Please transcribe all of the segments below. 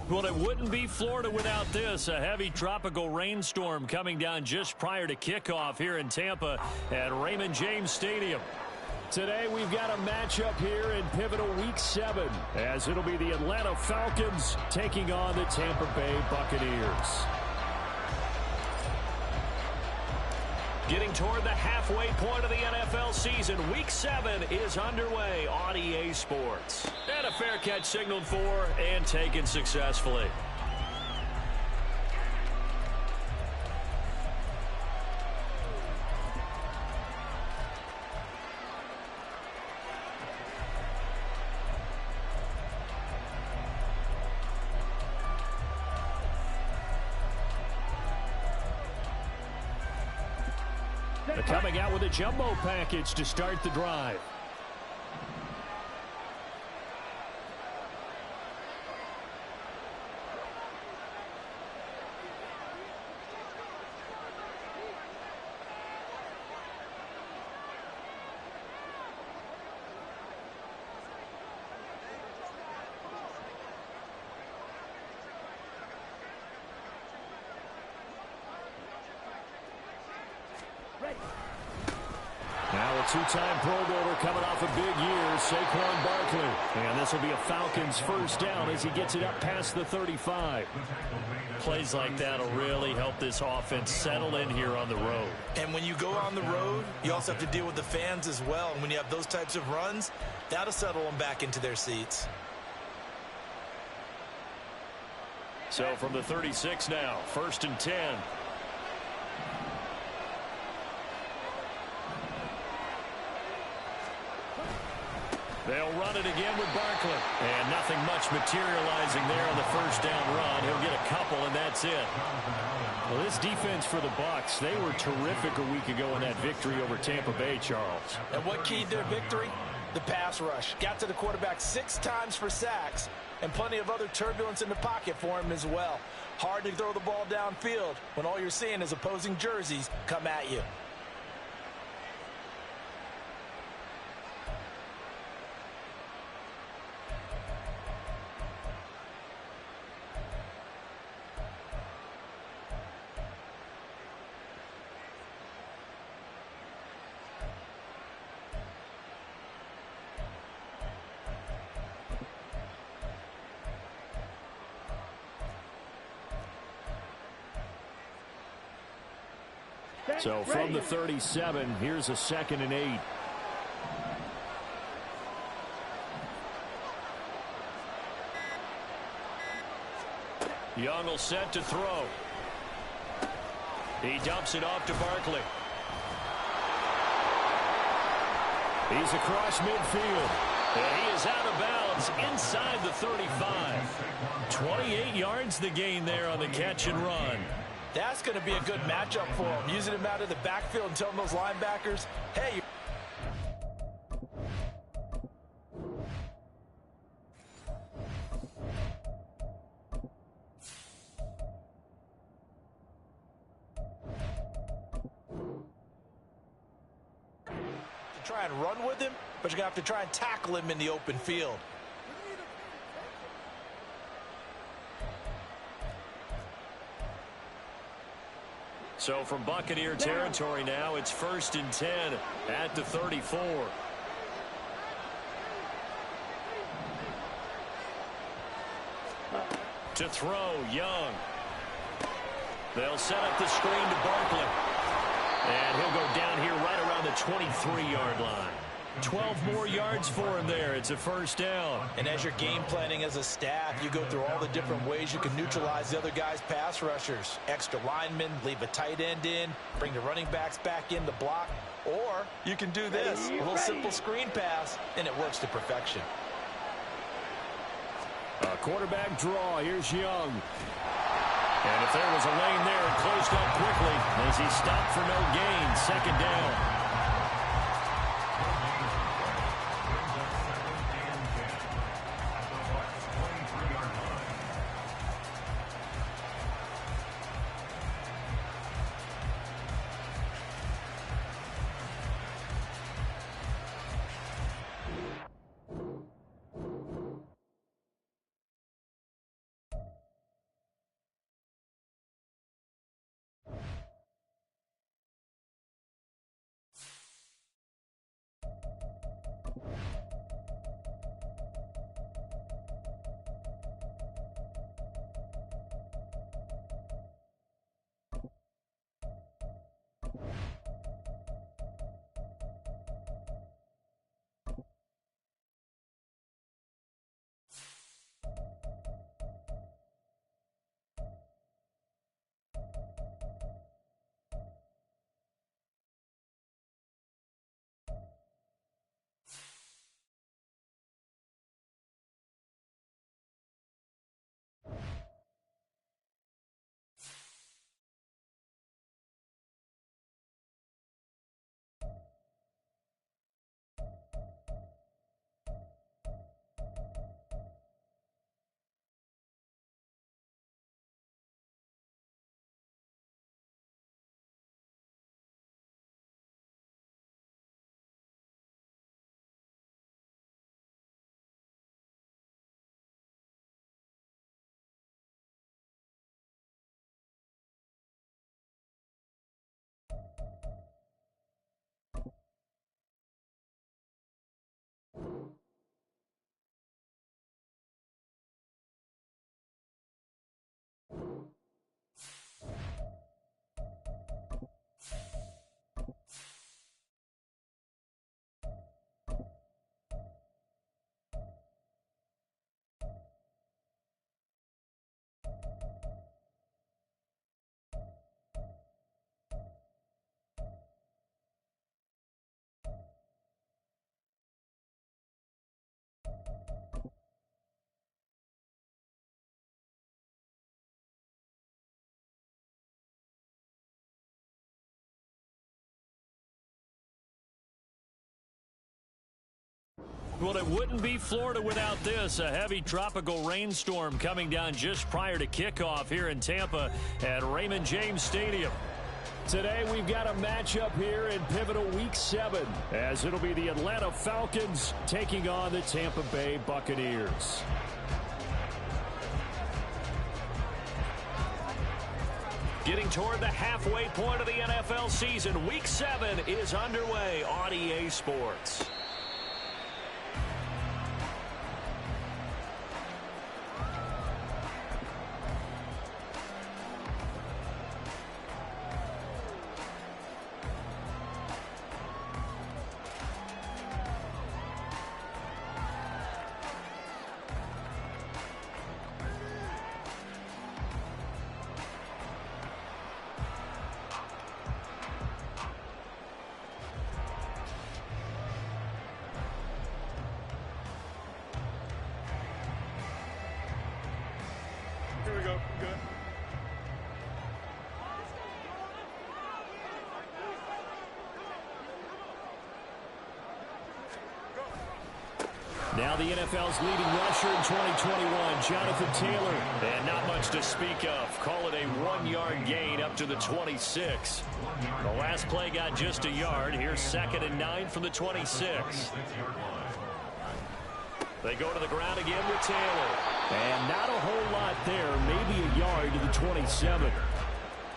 Well, it wouldn't be Florida without this. A heavy tropical rainstorm coming down just prior to kickoff here in Tampa at Raymond James Stadium. Today we've got a matchup here in pivotal Week 7, as it'll be the Atlanta Falcons taking on the Tampa Bay Buccaneers. Getting toward the halfway point of the NFL season, Week 7 is underway on EA Sports. And a fair catch signaled for and taken successfully. Coming out with a jumbo package to start the drive. Now a two-time Pro Bowler coming off a big year, Saquon Barkley. And this will be a Falcons first down as he gets it up past the 35. Plays like that will really help this offense settle in here on the road. And when you go on the road, you also have to deal with the fans as well. And when you have those types of runs, that'll settle them back into their seats. So from the 36 now, 1st and 10. They'll run it again with Barkley. And nothing much materializing there on the first down run. He'll get a couple, and that's it. Well, this defense for the Bucs, they were terrific a week ago in that victory over Tampa Bay, Charles. And what keyed their victory? The pass rush. Got to the quarterback 6 times for sacks, and plenty of other turbulence in the pocket for him as well. Hard to throw the ball downfield when all you're seeing is opposing jerseys come at you. So from the 37, here's a 2nd and 8. Young will set to throw. He dumps it off to Barkley. He's across midfield. And he is out of bounds inside the 35. 28 yards the gain there on the catch and run. That's going to be a good matchup for him. Using him out of the backfield and telling those linebackers, hey. To try and run with him, but you're going to have to try and tackle him in the open field. So from Buccaneer territory now, it's 1st and 10 at the 34. To throw, Young. They'll set up the screen to Barkley. And he'll go down here right around the 23-yard line. 12 more yards for him there. It's a 1st down. And as you're game planning as a staff, you go through all the different ways you can neutralize the other guy's pass rushers. Extra linemen, leave a tight end in, bring the running backs back in to block. Or you can do this, a little simple screen pass, and it works to perfection. A quarterback draw. Here's Young. And if there was a lane there, it closed up quickly as he stopped for no gain. 2nd down. Well, it wouldn't be Florida without this. A heavy tropical rainstorm coming down just prior to kickoff here in Tampa at Raymond James Stadium. Today we've got a matchup here in pivotal Week 7 as it'll be the Atlanta Falcons taking on the Tampa Bay Buccaneers. Getting toward the halfway point of the NFL season, Week 7 is underway on EA Sports. Here we go. Good. Now the NFL's leading rusher in 2021, Jonathan Taylor. And not much to speak of. Call it a 1-yard gain up to the 26. The last play got just a yard. Here's 2nd and 9 from the 26. They go to the ground again with Taylor. And not a whole lot there. Maybe a yard to the 27.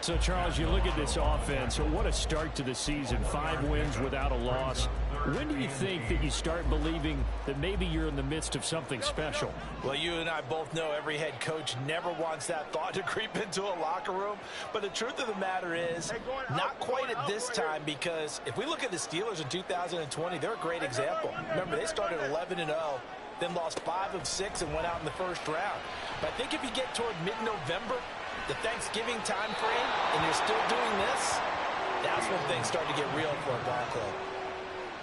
So, Charles, you look at this offense. So what a start to the season. 5 wins without a loss. When do you think that you start believing that maybe you're in the midst of something special? Well, you and I both know every head coach never wants that thought to creep into a locker room. But the truth of the matter is, not quite at this time, because if we look at the Steelers in 2020, they're a great example. Remember, they started 11-0. Then lost 5 of 6 and went out in the first round. But I think if you get toward mid-November, the Thanksgiving time frame, and you're still doing this, that's when things start to get real for a ball club.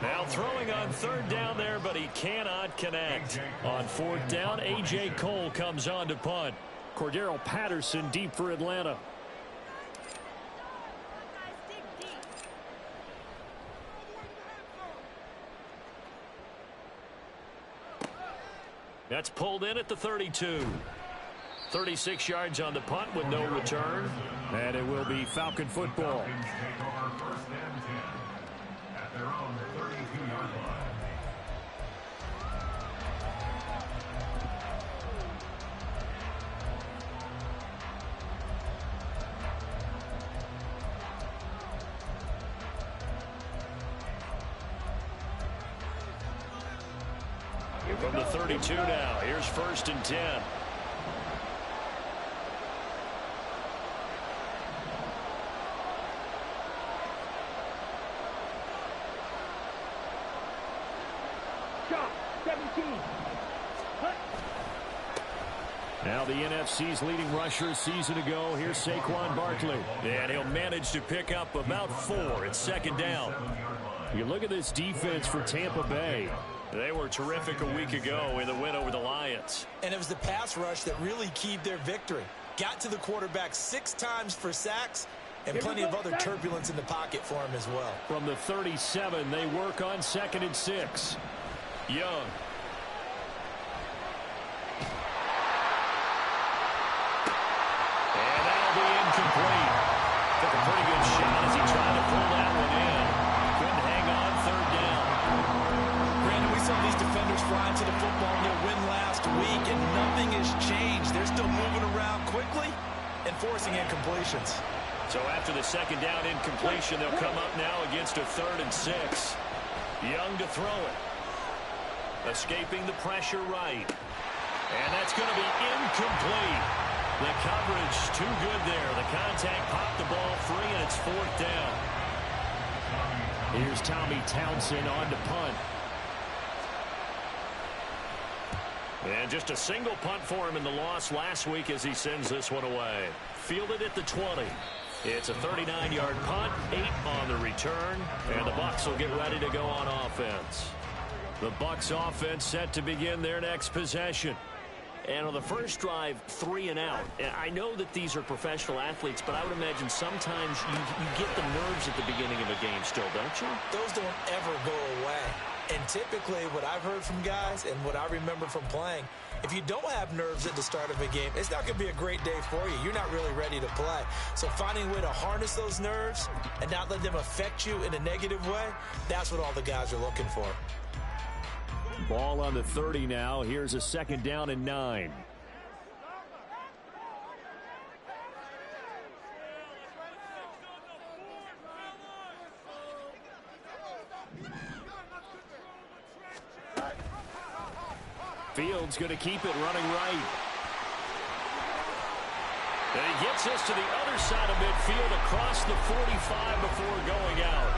Now throwing on 3rd down there, but he cannot connect. On 4th down, A.J. Cole comes on to punt. Cordero Patterson deep for Atlanta. That's pulled in at the 32. 36 yards on the punt with no return. And it will be Falcon football. From the 32 now, here's 1st and 10. Shot, 17. Now the NFC's leading rusher a season ago. Here's Saquon Barkley. And he'll manage to pick up about 4 at 2nd down. You look at this defense for Tampa Bay. They were terrific a week ago in the win over the Lions. And it was the pass rush that really keyed their victory. Got to the quarterback 6 times for sacks, and plenty of other turbulence in the pocket for him as well. From the 37, they work on 2nd and 6. Young. And that'll be incomplete. Took a pretty good shot as he tried to pull that one in. Couldn't hang on 3rd down. Brandon, we saw these defenders fly into the football in their win last week, and nothing has changed. They're still moving around quickly and forcing incompletions. So after the 2nd down incompletion, they'll come up now against a 3rd and 6. Young to throw it. Escaping the pressure right. And that's going to be incomplete. The coverage too good there. The contact popped the ball free, and it's 4th down. Here's Tommy Townsend on to punt. And just a single punt for him in the loss last week as he sends this one away. Fielded at the 20. It's a 39-yard punt, 8 on the return, and the Bucs will get ready to go on offense. The Bucs offense set to begin their next possession. And on the first drive, 3 and out. I know that these are professional athletes, but I would imagine sometimes you get the nerves at the beginning of a game still, don't you? Those don't ever go away. And typically what I've heard from guys and what I remember from playing, if you don't have nerves at the start of a game, it's not going to be a great day for you. You're not really ready to play. So finding a way to harness those nerves and not let them affect you in a negative way, that's what all the guys are looking for. Ball on the 30 now. Here's a 2nd down and 9. Fields going to keep it running right. And he gets this to the other side of midfield across the 45 before going out.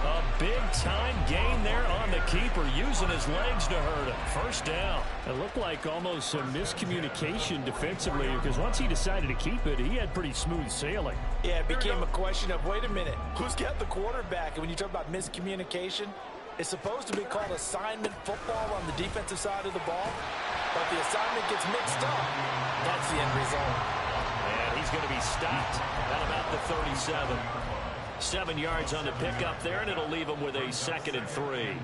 A big-time gain there on the keeper, using his legs to hurt him. First down. It looked like almost some miscommunication defensively, because once he decided to keep it, he had pretty smooth sailing. Yeah, it became a question of, wait a minute, who's got the quarterback? And when you talk about miscommunication, it's supposed to be called assignment football on the defensive side of the ball, but the assignment gets mixed up. That's the end result. And he's going to be stopped at about the 37. 7 yards on the pickup there, and it'll leave him with a 2nd and 3.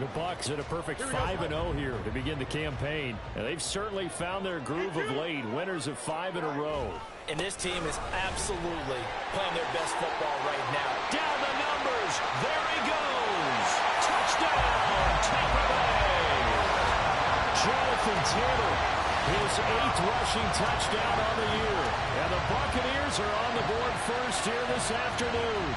The Bucs at a perfect 5-0 here to begin the campaign. And they've certainly found their groove of late, winners of 5 in a row. And this team is absolutely playing their best football right now. Down the numbers. There he goes. Touchdown, Tampa Bay. Jonathan Taylor, his 8th rushing touchdown on the year. And the Buccaneers are on the board first here this afternoon.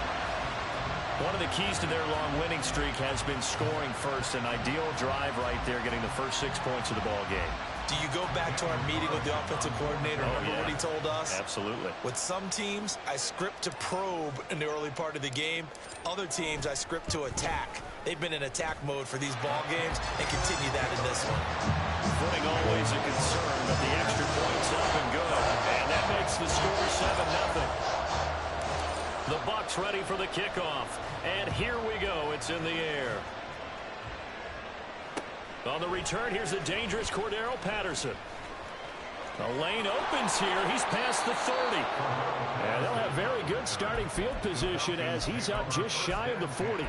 One of the keys to their long winning streak has been scoring first. An ideal drive right there, getting the first 6 points of the ball game. Do you go back to our meeting with the offensive coordinator? Remember what he told us? Absolutely. With some teams, I script to probe in the early part of the game. Other teams, I script to attack. They've been in attack mode for these ball games and continue that in this one. Footing always a concern, but the extra point's up and good. And that makes the score 7-0. The Bucs ready for the kickoff. And here we go. It's in the air. On the return, here's the dangerous Cordero Patterson. The lane opens here. He's past the 30. And they'll have very good starting field position as he's up just shy of the 40.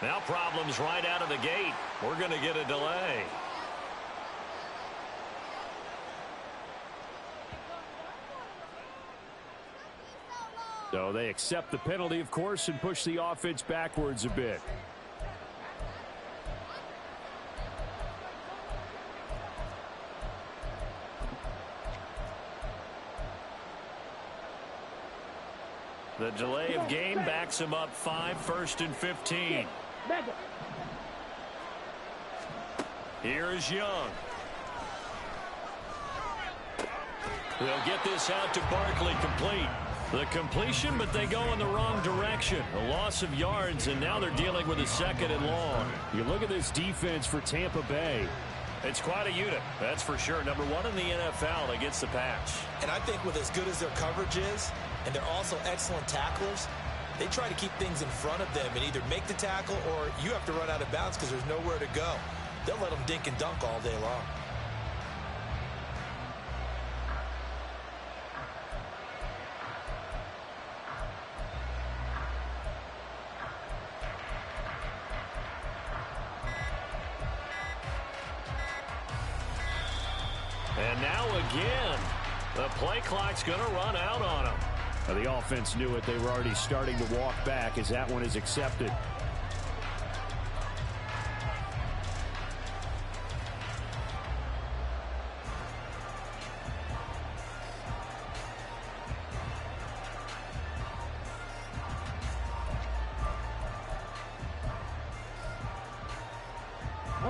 Now problems right out of the gate. We're going to get a delay. So they accept the penalty, of course, and push the offense backwards a bit. The delay of game backs him up 5, 1st and 15. Here is Young. They'll get this out to Barkley, complete. The completion, but they go in the wrong direction. A loss of yards, and now they're dealing with a 2nd and long. You look at this defense for Tampa Bay. It's quite a unit, that's for sure. Number 1 in the NFL against the pass. And I think with as good as their coverage is, and they're also excellent tacklers, they try to keep things in front of them and either make the tackle or you have to run out of bounds because there's nowhere to go. They'll let them dink and dunk all day long. And now again, the play clock's going to run out on them. The offense knew it. They were already starting to walk back as that one is accepted.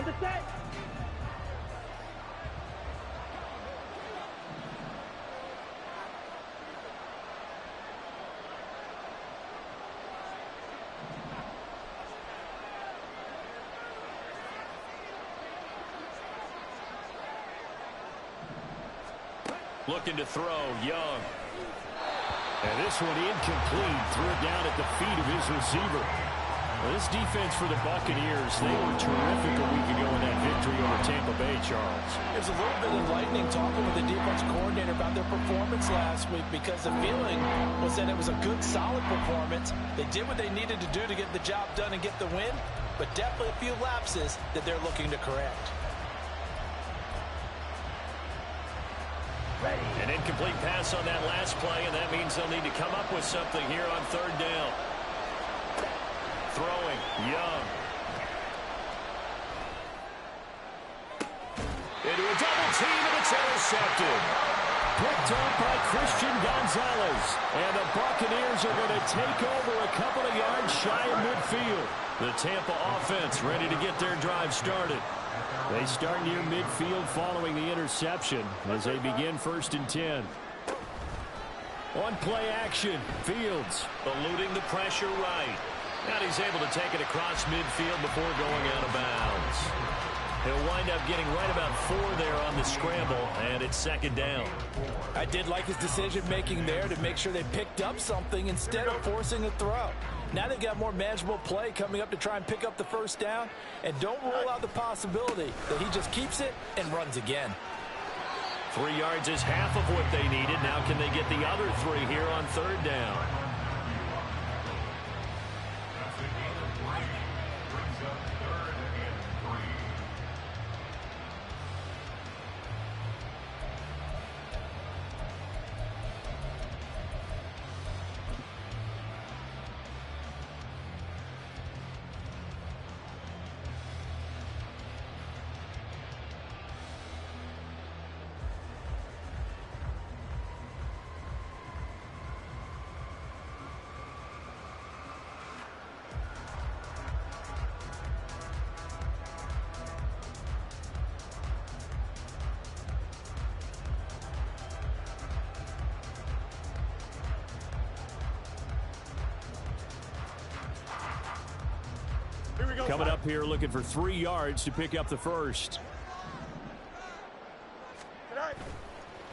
On the set. Looking to throw, Young. And this one incomplete. Threw it down at the feet of his receiver. Well, this defense for the Buccaneers, they were terrific a week ago in that victory over Tampa Bay, Charles. It was a little bit enlightening talking with the defense coordinator about their performance last week, because the feeling was that it was a good, solid performance. They did what they needed to do to get the job done and get the win, but definitely a few lapses that they're looking to correct. An incomplete pass on that last play, and that means they'll need to come up with something here on third down. Throwing, Young. Into a double team, and it's intercepted. Picked up by Christian Gonzalez. And the Buccaneers are going to take over a couple of yards shy of midfield. The Tampa offense ready to get their drive started. They start near midfield following the interception as they begin 1st and 10. On play action, Fields eluding the pressure right. And he's able to take it across midfield before going out of bounds. He'll wind up getting right about 4 there on the scramble, and it's 2nd down. I did like his decision-making there to make sure they picked up something instead of forcing a throw. Now they've got more manageable play coming up to try and pick up the 1st down, and don't rule out the possibility that he just keeps it and runs again. 3 yards is half of what they needed. Now can they get the other 3 here on 3rd down? Coming up here looking for 3 yards to pick up the 1st.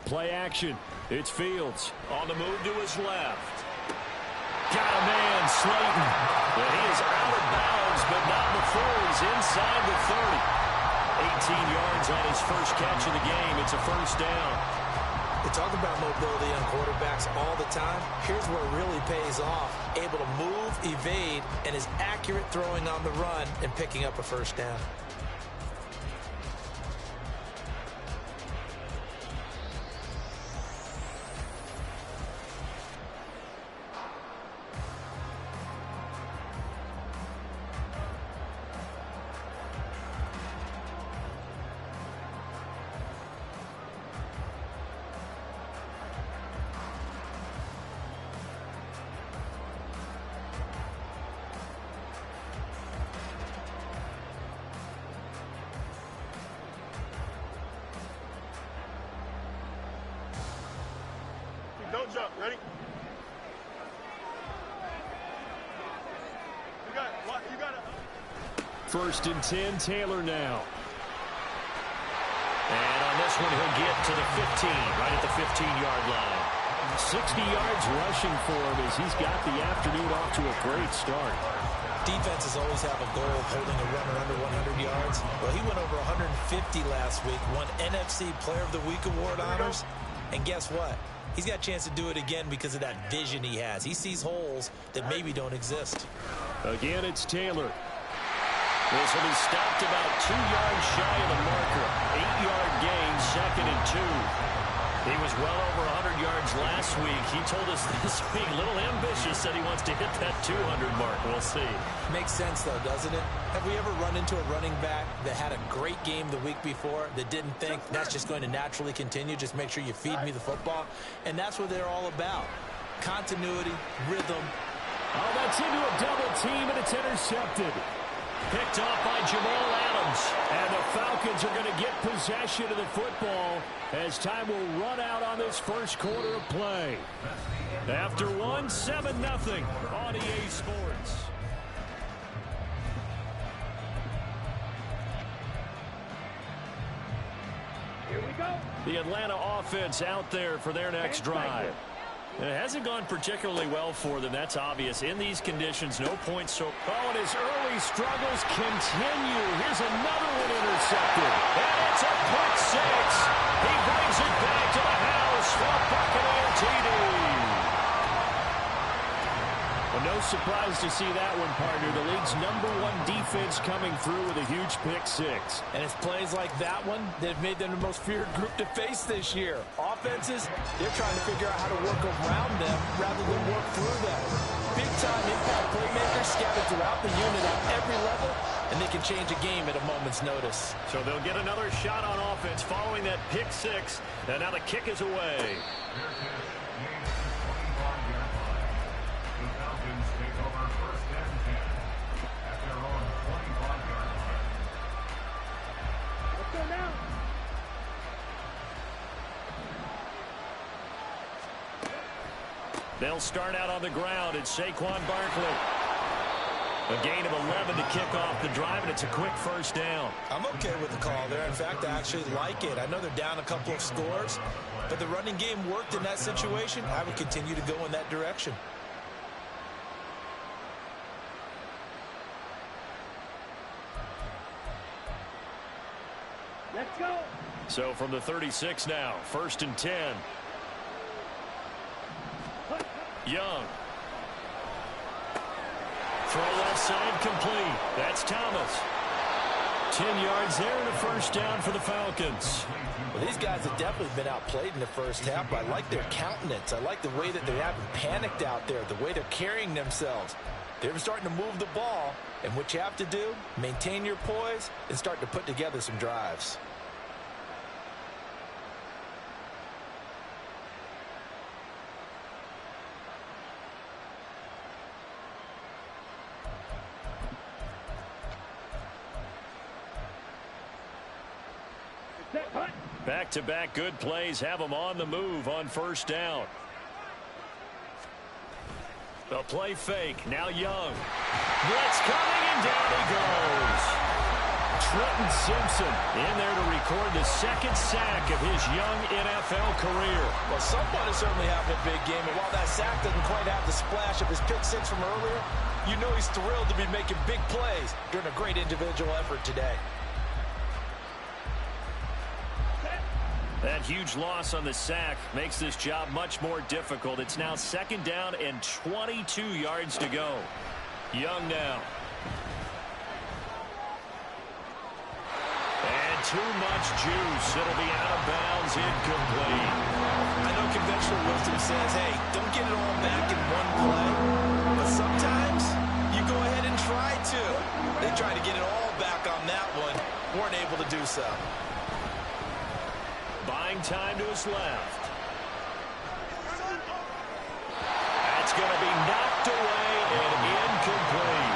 Play action. It's Fields on the move to his left. Got a man, Slayton. And he is out of bounds, but not before he's inside the 30. 18 yards on his first catch of the game. It's a 1st down. They talk about mobility on quarterbacks all the time. Here's where it really pays off. Able to move, evade, and is accurate throwing on the run and picking up a 1st down. Don't jump. Ready? You got it. 1st and 10, Taylor now. And on this one, he'll get to the 15, right at the 15-yard line. 60 yards rushing for him as he's got the afternoon off to a great start. Defenses always have a goal of holding a runner under 100 yards. Well, he went over 150 last week, won NFC Player of the Week award honors. And guess what? He's got a chance to do it again because of that vision he has. He sees holes that maybe don't exist. Again, it's Taylor. This will be stopped about 2 yards shy of the marker. 8-yard gain, 2nd and 2. He was well over 100 yards last week. He told us this week, a little ambitious, said he wants to hit that 200 mark. We'll see. Makes sense, though, doesn't it? Have we ever run into a running back that had a great game the week before that didn't think that's just going to naturally continue? Just make sure you feed me the football. And that's what they're all about. Continuity, rhythm. Oh, that's into a double team, and it's intercepted. Picked off by Jamal Adams. downs. And the Falcons are going to get possession of the football as time will run out on this first quarter of play. After 7-0 on EA Sports. Here we go. The Atlanta offense out there for their next drive. It hasn't gone particularly well for them. That's obvious. In these conditions, no points. So, and his early struggles continue. Here's another one intercepted. And it's a quick 6. He brings it back to the house for a Buccaneer TD. Well, no surprise to see that one, partner. The league's #1 defense coming through with a huge pick 6. And it's plays like that one that have made them the most feared group to face this year. Offenses, they're trying to figure out how to work around them rather than work through them. Big-time impact playmakers scattered throughout the unit at every level, and they can change a game at a moment's notice. So they'll get another shot on offense following that pick 6, and now the kick is away. They'll start out on the ground. It's Saquon Barkley. A gain of 11 to kick off the drive, and it's a quick first down. I'm okay with the call there. In fact, I actually like it. I know they're down a couple of scores, but the running game worked in that situation. I would continue to go in that direction. Let's go. So from the 36 now, 1st and 10. Young. Throw left side complete. That's Thomas. 10 yards there and a first down for the Falcons. Well, these guys have definitely been outplayed in the first half. I like their countenance. I like the way that they haven't panicked out there, the way they're carrying themselves. They're starting to move the ball, and what you have to do, maintain your poise and start to put together some drives. Back-to-back good plays have them on the move on first down. The play fake. Now Young. Blitz coming, and down he goes. Trenton Simpson in there to record the 2nd sack of his young NFL career. Well, someone is certainly having a big game, and while that sack doesn't quite have the splash of his pick 6 from earlier, you know he's thrilled to be making big plays during a great individual effort today. That huge loss on the sack makes this job much more difficult. It's now 2nd down and 22 yards to go. Young now. And too much juice. It'll be out of bounds, incomplete. I know conventional wisdom says, hey, don't get it all back in one play. But sometimes you go ahead and try to. They tried to get it all back on that one. Weren't able to do so. Buying time to his left. That's going to be knocked away and incomplete.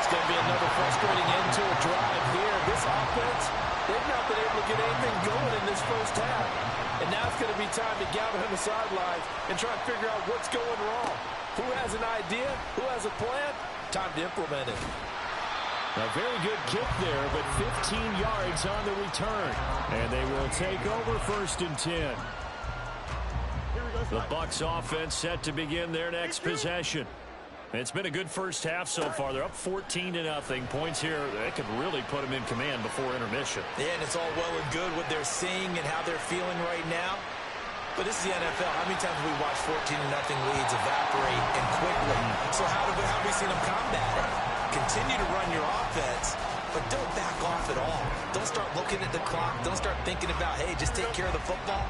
It's going to be another frustrating end to a drive here. This offense, they've not been able to get anything going in this first half. And now it's going to be time to gather on the sidelines and try and figure out what's going wrong. Who has an idea? Who has a plan? Time to implement it. A very good kick there, but 15 yards on the return. And they will take over 1st and 10. The Bucs offense set to begin their next possession. It's been a good first half so far. They're up 14-0. Points here, they could really put them in command before intermission. Yeah, and it's all well and good what they're seeing and how they're feeling right now. But this is the NFL. How many times have we watched 14-0 leads evaporate and quickly? So how have we seen them combat it? Continue to run your offense, but don't back off at all. Don't start looking at the clock. Don't start thinking about, hey, just take care of the football.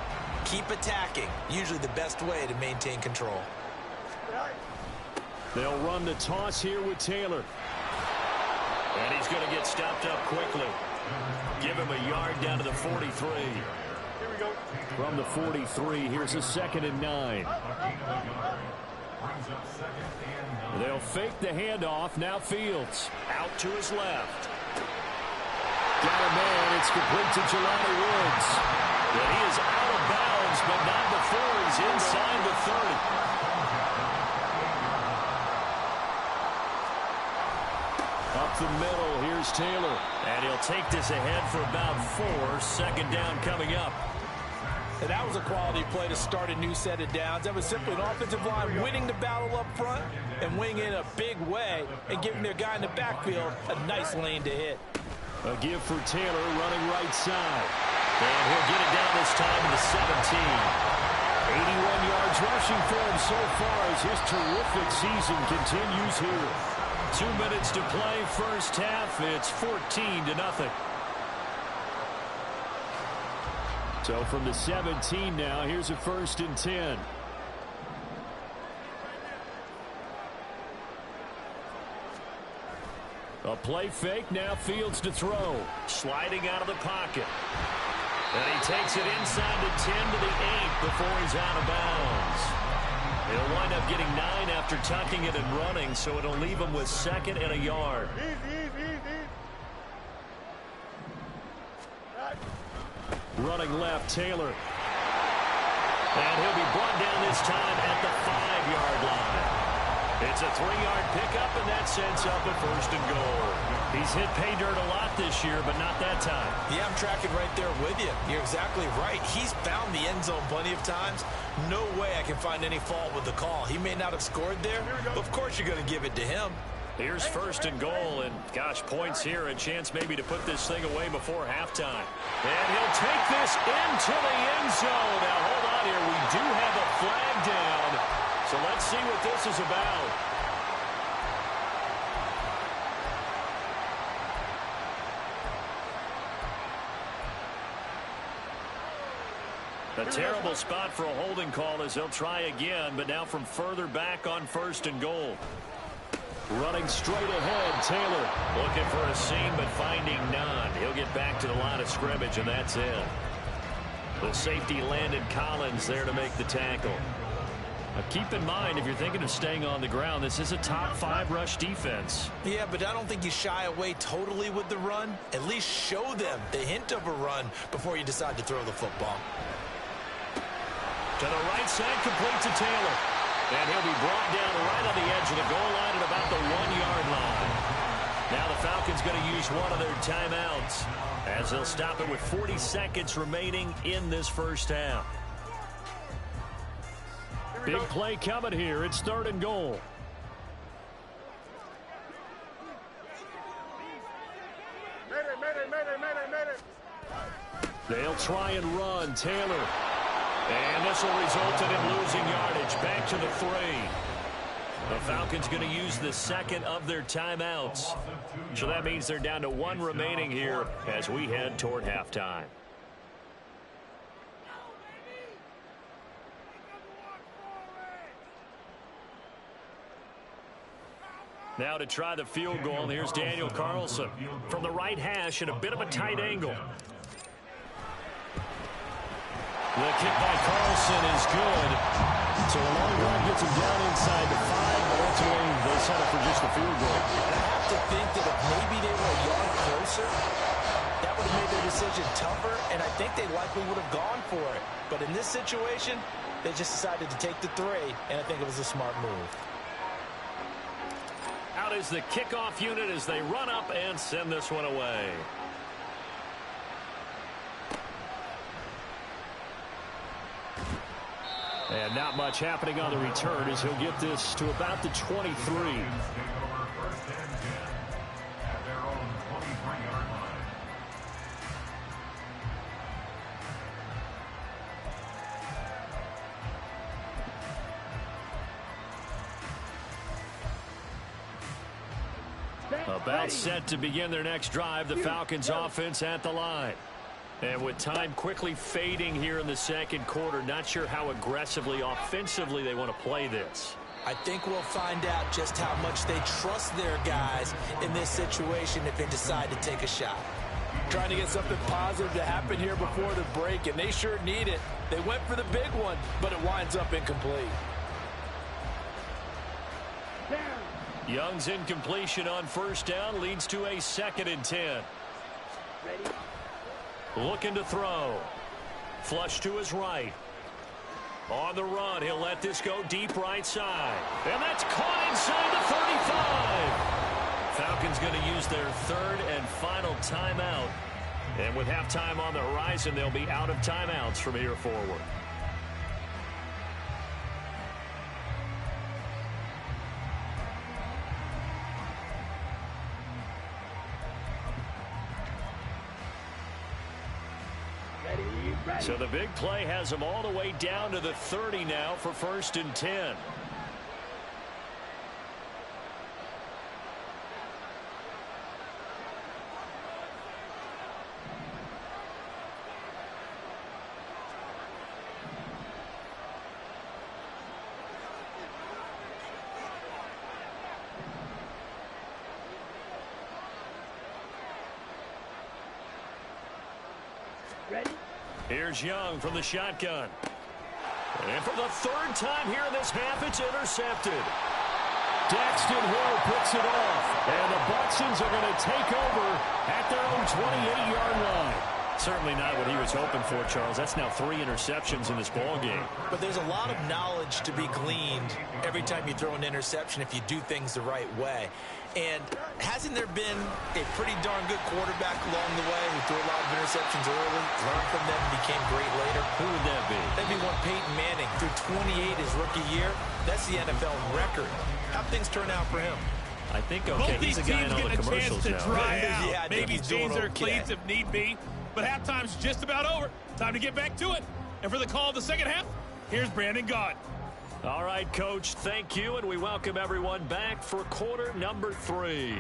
Keep attacking. Usually the best way to maintain control. They'll run the toss here with Taylor. And he's going to get stopped up quickly. Give him a yard down to the 43. Here we go. From the 43, here's a 2nd and 9. They'll fake the handoff. Now Fields out to his left. Got a man. It's complete to Jelani Woods. And he is out of bounds, but not before he's inside the 30. Up the middle, here's Taylor. And he'll take this ahead for about 4. Second down coming up. And that was a quality play to start a new set of downs. That was simply an offensive line winning the battle up front and winning in a big way and giving their guy in the backfield a nice lane to hit. A give for Taylor running right side. And he'll get it down this time to the 17. 81 yards rushing for him so far as his terrific season continues here. 2 minutes to play first half. It's 14-0. So from the 17 now, here's a 1st and 10. A play fake, now Fields to throw. Sliding out of the pocket. And he takes it inside the 10 to the 8 before he's out of bounds. He'll wind up getting 9 after tucking it and running, so it'll leave him with 2nd and a yard. Running left, Taylor. And he'll be brought down this time at the 5-yard line. It's a 3-yard pickup, and that sets up a 1st and goal. He's hit pay dirt a lot this year, but not that time. Yeah, I'm tracking right there with you. You're exactly right. He's found the end zone plenty of times. No way I can find any fault with the call. He may not have scored there, but of course you're going to give it to him. Here's 1st and goal, and gosh, points here, a chance maybe to put this thing away before halftime. And he'll take this into the end zone. Now, hold on here. We do have a flag down, so let's see what this is about. A terrible spot for a holding call as they'll try again, but now from further back on 1st and goal. Running straight ahead, Taylor. Looking for a seam, but finding none. He'll get back to the line of scrimmage, and that's it. The safety Landon Collins there to make the tackle. Now keep in mind, if you're thinking of staying on the ground, this is a top 5 rush defense. Yeah, but I don't think you shy away totally with the run. At least show them the hint of a run before you decide to throw the football. To the right side, complete to Taylor. And he'll be brought down right on the edge of the goal line at about the 1-yard line. Now the Falcons going to use one of their timeouts as they'll stop it with 40 seconds remaining in this first half. Big play coming here. It's 3rd and goal. They'll try and run. Taylor. And this will result in him losing yardage. Back to the 3. The Falcons going to use the 2nd of their timeouts. So that means they're down to 1 remaining here as we head toward halftime. Now to try the field goal, and here's Daniel Carlson from the right hash at a bit of a tight angle. The kick by Carlson is good. So a long run gets him down inside the 5, but ultimately they settle for just a field goal. And I have to think that if maybe they were a yard closer, that would have made their decision tougher, and I think they likely would have gone for it. But in this situation, they just decided to take the 3, and I think it was a smart move. Out is the kickoff unit as they run up and send this one away. And not much happening on the return as he'll get this to about the 23. About set to begin their next drive, the Falcons offense at the line. And with time quickly fading here in the second quarter, not sure how aggressively, offensively they want to play this. I think we'll find out just how much they trust their guys in this situation if they decide to take a shot. Trying to get something positive to happen here before the break, and they sure need it. They went for the big one, but it winds up incomplete. Young's incompletion on 1st down leads to a 2nd and 10. Looking to throw. Flush to his right. On the run, he'll let this go deep right side. And that's caught inside the 35. Falcons going to use their third and final timeout. And with halftime on the horizon, they'll be out of timeouts from here forward. So the big play has him all the way down to the 30 now for 1st and 10. Here's Young from the shotgun. And for the third time here in this half, it's intercepted. Daxton Hill picks it off. And the Bucsons are going to take over at their own 28-yard line. Certainly not what he was hoping for, Charles. That's now 3 interceptions in this ball game. But there's a lot of knowledge to be gleaned every time you throw an interception if you do things the right way. And hasn't there been a pretty darn good quarterback along the way who threw a lot of interceptions early, learned from them, and became great later? Who would that be? That'd be one Peyton Manning. Threw 28 his rookie year. That's the NFL record. How'd things turn out for him? I think, okay, he's a guy in all the commercials now. Dry out. Yeah, maybe change their okay. cleats if need be. But halftime's just about over. Time to get back to it. And for the call of the second half, here's Brandon Gaud. All right, Coach, thank you, and we welcome everyone back for quarter number 3.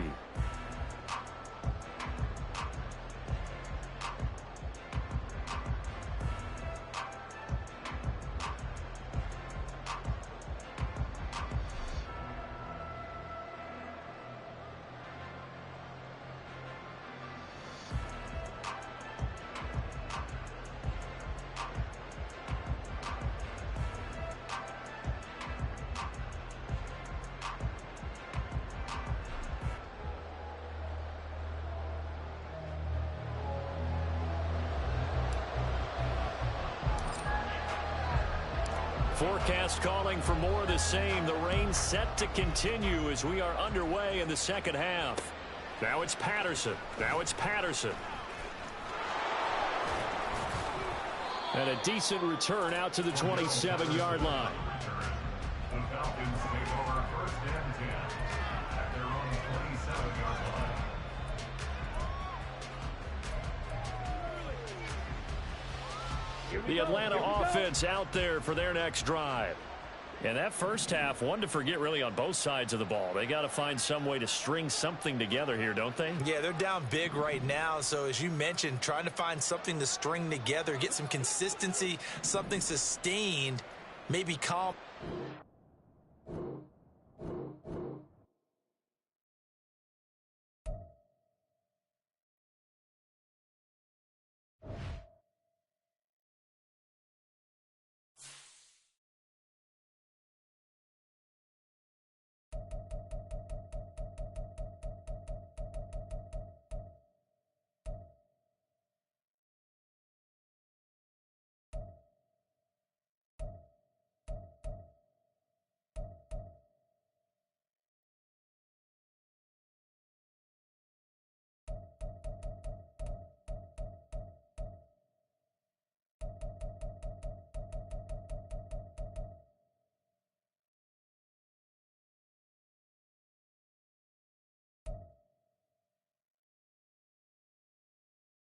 Forecast calling for more of the same. The rain set to continue as we are underway in the second half. Now it's Patterson. And a decent return out to the 27-yard line. The Falcons take over 1st and 10 at their own 27-yard line. The Atlanta offense out there for their next drive. And that first half, one to forget really on both sides of the ball. They got to find some way to string something together here, don't they? Yeah, they're down big right now. So as you mentioned, trying to find something to string together, get some consistency, something sustained, maybe calm.